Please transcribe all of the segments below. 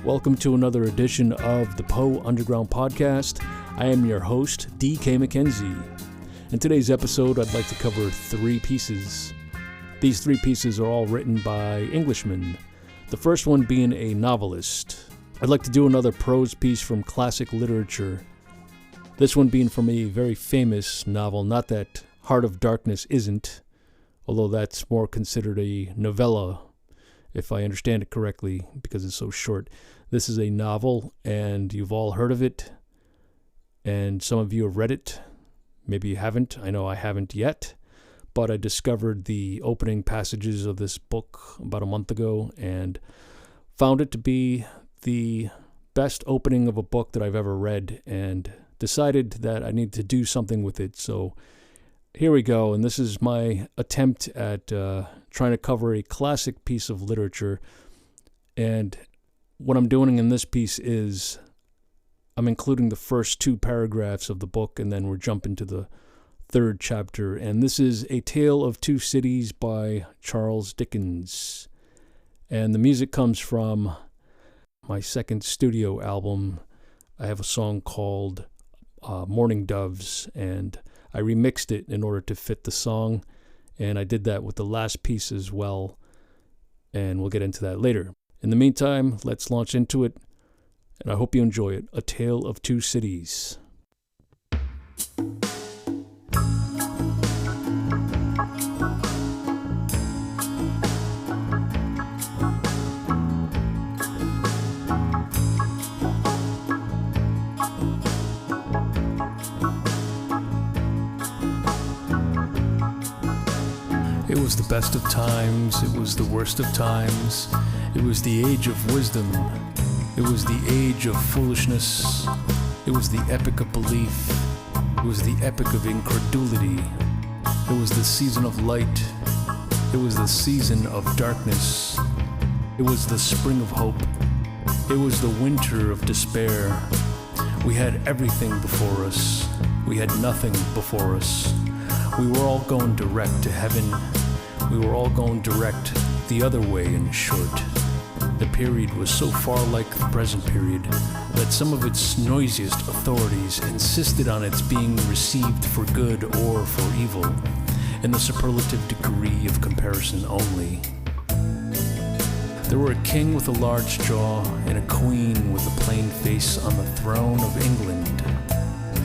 Welcome to another edition of the Poe Underground Podcast. I am your host, D.K. McKenzie. In today's episode, I'd like to cover 3 pieces. These 3 pieces are all written by Englishmen, the first one being a novelist. I'd like to do another prose piece from classic literature, this one being from a very famous novel, not that Heart of Darkness isn't, although that's more considered a novella, if I understand it correctly, because it's so short. This is a novel, and you've all heard of it, and some of you have read it. Maybe you haven't. I know I haven't yet, but I discovered the opening passages of this book about a month ago, and found it to be the best opening of a book that I've ever read, and decided that I need to do something with it. So here we go, and this is my attempt at trying to cover a classic piece of literature. And what I'm doing in this piece is I'm including the first 2 paragraphs of the book, and then we're jumping to the 3rd chapter. And this is A Tale of Two Cities by Charles Dickens. And the music comes from my second studio album. I have a song called Morning Doves, and I remixed it in order to fit the song, and I did that with the last piece as well, and we'll get into that later. In the meantime, let's launch into it, and I hope you enjoy it. A Tale of Two Cities. It was the best of times, it was the worst of times, it was the age of wisdom, it was the age of foolishness, it was the epic of belief, it was the epic of incredulity, it was the season of light, it was the season of darkness, it was the spring of hope, it was the winter of despair. We had everything before us, we had nothing before us. We were all going direct to heaven. We were all going direct the other way, in short. The period was so far like the present period that some of its noisiest authorities insisted on its being received for good or for evil, in the superlative degree of comparison only. There were a king with a large jaw and a queen with a plain face on the throne of England.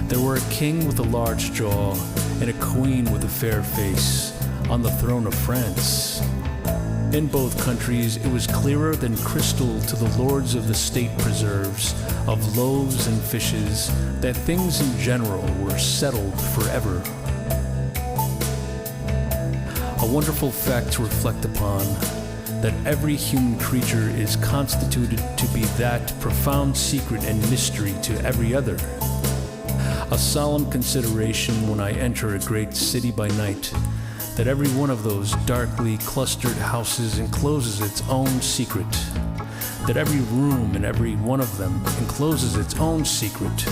There were a king with a large jaw and a queen with a fair face on the throne of France. In both countries, it was clearer than crystal to the lords of the state preserves, of loaves and fishes, that things in general were settled forever. A wonderful fact to reflect upon, that every human creature is constituted to be that profound secret and mystery to every other. A solemn consideration when I enter a great city by night, that every one of those darkly clustered houses encloses its own secret, that every room in every one of them encloses its own secret,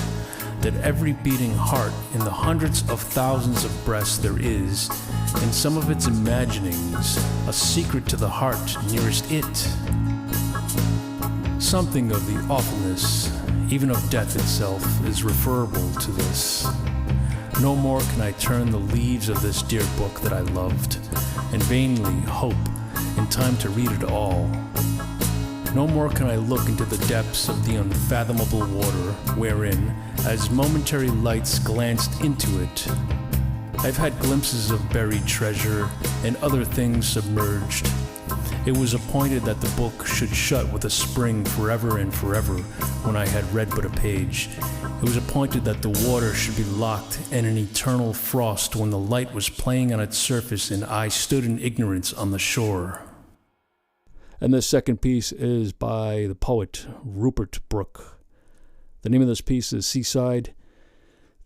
that every beating heart in the hundreds of thousands of breasts there is, in some of its imaginings, a secret to the heart nearest it. Something of the awfulness, even of death itself, is referable to this. No more can I turn the leaves of this dear book that I loved, and vainly hope in time to read it all. No more can I look into the depths of the unfathomable water, wherein, as momentary lights glanced into it, I've had glimpses of buried treasure and other things submerged. It was appointed that the book should shut with a spring forever and forever when I had read but a page. It was appointed that the water should be locked in an eternal frost when the light was playing on its surface and I stood in ignorance on the shore. And the second piece is by the poet Rupert Brooke. The name of this piece is Seaside.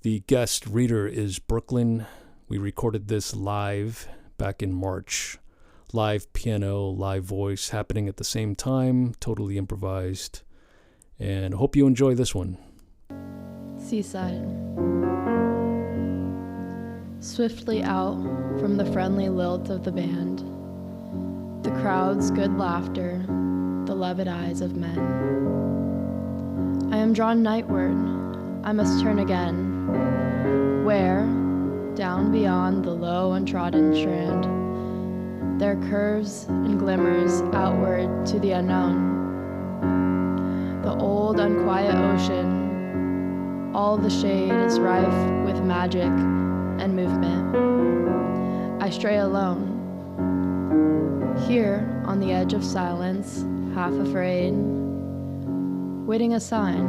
The guest reader is Brooklyn. We recorded this live back in March. Live piano, live voice happening at the same time, totally improvised. And I hope you enjoy this one. Seaside. Swiftly out from the friendly lilt of the band, the crowd's good laughter, the loved eyes of men. I am drawn nightward, I must turn again, where, down beyond the low untrodden strand, there curves and glimmers outward to the unknown. The old unquiet ocean, all the shade is rife with magic and movement. I stray alone, here on the edge of silence, half afraid, waiting a sign.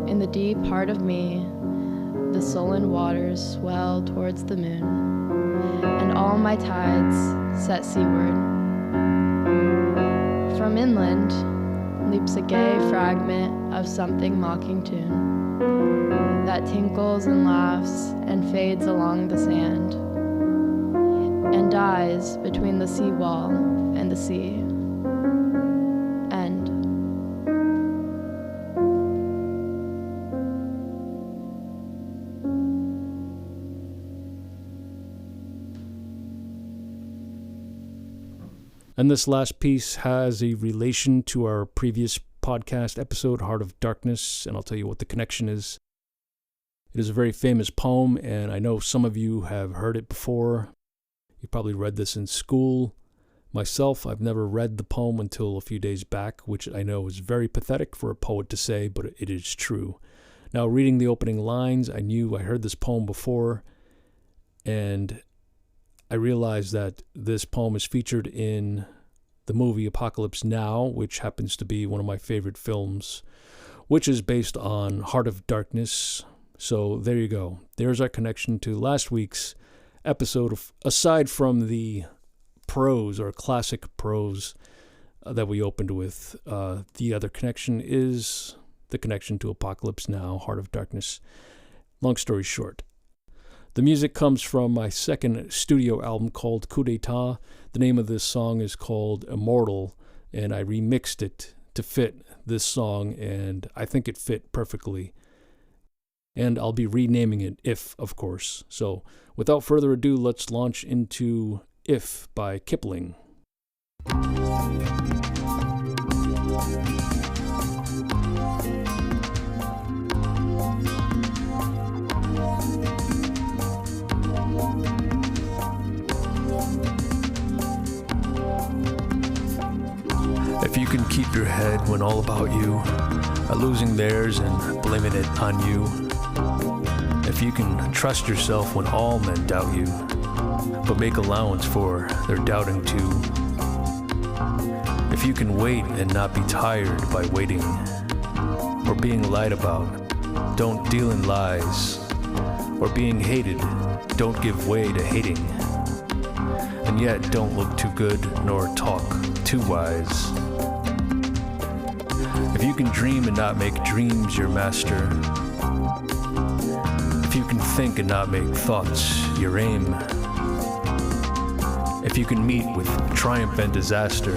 In the deep heart of me, the sullen waters swell towards the moon, and all my tides set seaward. From inland leaps a gay fragment of something mocking tune that tinkles and laughs and fades along the sand and dies between the seawall and the sea. End. And this last piece has a relation to our previous podcast episode, Heart of Darkness, and I'll tell you what the connection is. It is a very famous poem, and I know some of you have heard it before. You probably read this in school. Myself, I've never read the poem until a few days back, which I know is very pathetic for a poet to say, but it is true. Now, reading the opening lines, I knew I heard this poem before, and I realized that this poem is featured in the movie Apocalypse Now, which happens to be one of my favorite films, which is based on Heart of Darkness. So there you go. There's our connection to last week's episode. Aside from the prose or classic prose that we opened with, the other connection is the connection to Apocalypse Now, Heart of Darkness. Long story short, the music comes from my second studio album called Coup d'etat. The name of this song is called Immortal, and I remixed it to fit this song, and I think it fit perfectly. And I'll be renaming it If, of course. So without further ado, let's launch into If by Kipling. If you can keep your head when all about you are losing theirs and blaming it on you. If you can trust yourself when all men doubt you, but make allowance for their doubting too. If you can wait and not be tired by waiting or being lied about, don't deal in lies. Or being hated, don't give way to hating. And yet don't look too good nor talk too wise. If you can dream and not make dreams your master, if you can think and not make thoughts your aim, if you can meet with triumph and disaster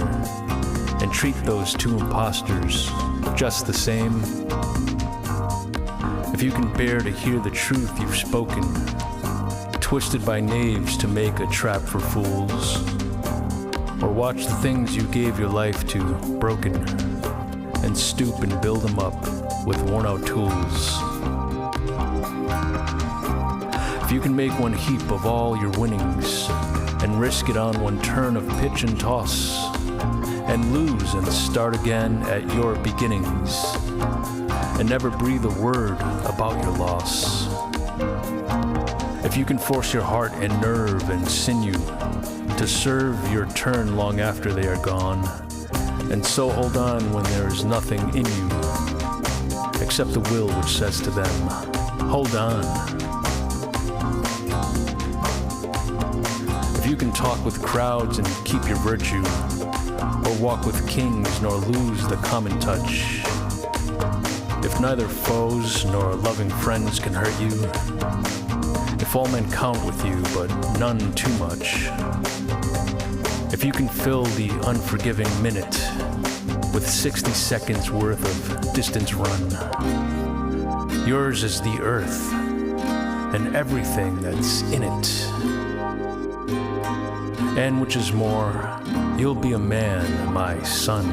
and treat those two impostors just the same, if you can bear to hear the truth you've spoken, twisted by knaves to make a trap for fools, or watch the things you gave your life to broken, and stoop and build them up with worn-out tools. If you can make one heap of all your winnings and risk it on one turn of pitch and toss, and lose and start again at your beginnings, and never breathe a word about your loss. If you can force your heart and nerve and sinew to serve your turn long after they are gone, and so hold on when there is nothing in you except the will which says to them, hold on. If you can talk with crowds and keep your virtue, or walk with kings nor lose the common touch, if neither foes nor loving friends can hurt you, if all men count with you but none too much, if you can fill the unforgiving minute with 60 seconds worth of distance run, yours is the earth and everything that's in it, and which is more, You'll be a man, my son.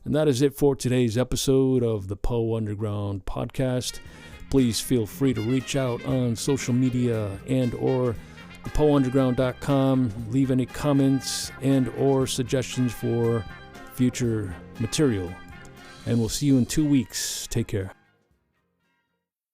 And that is it for today's episode of the Poe Underground podcast. Please feel free to reach out on social media and or thepoeunderground.com. Leave any comments and or suggestions for future material. And we'll see you in 2 weeks. Take care.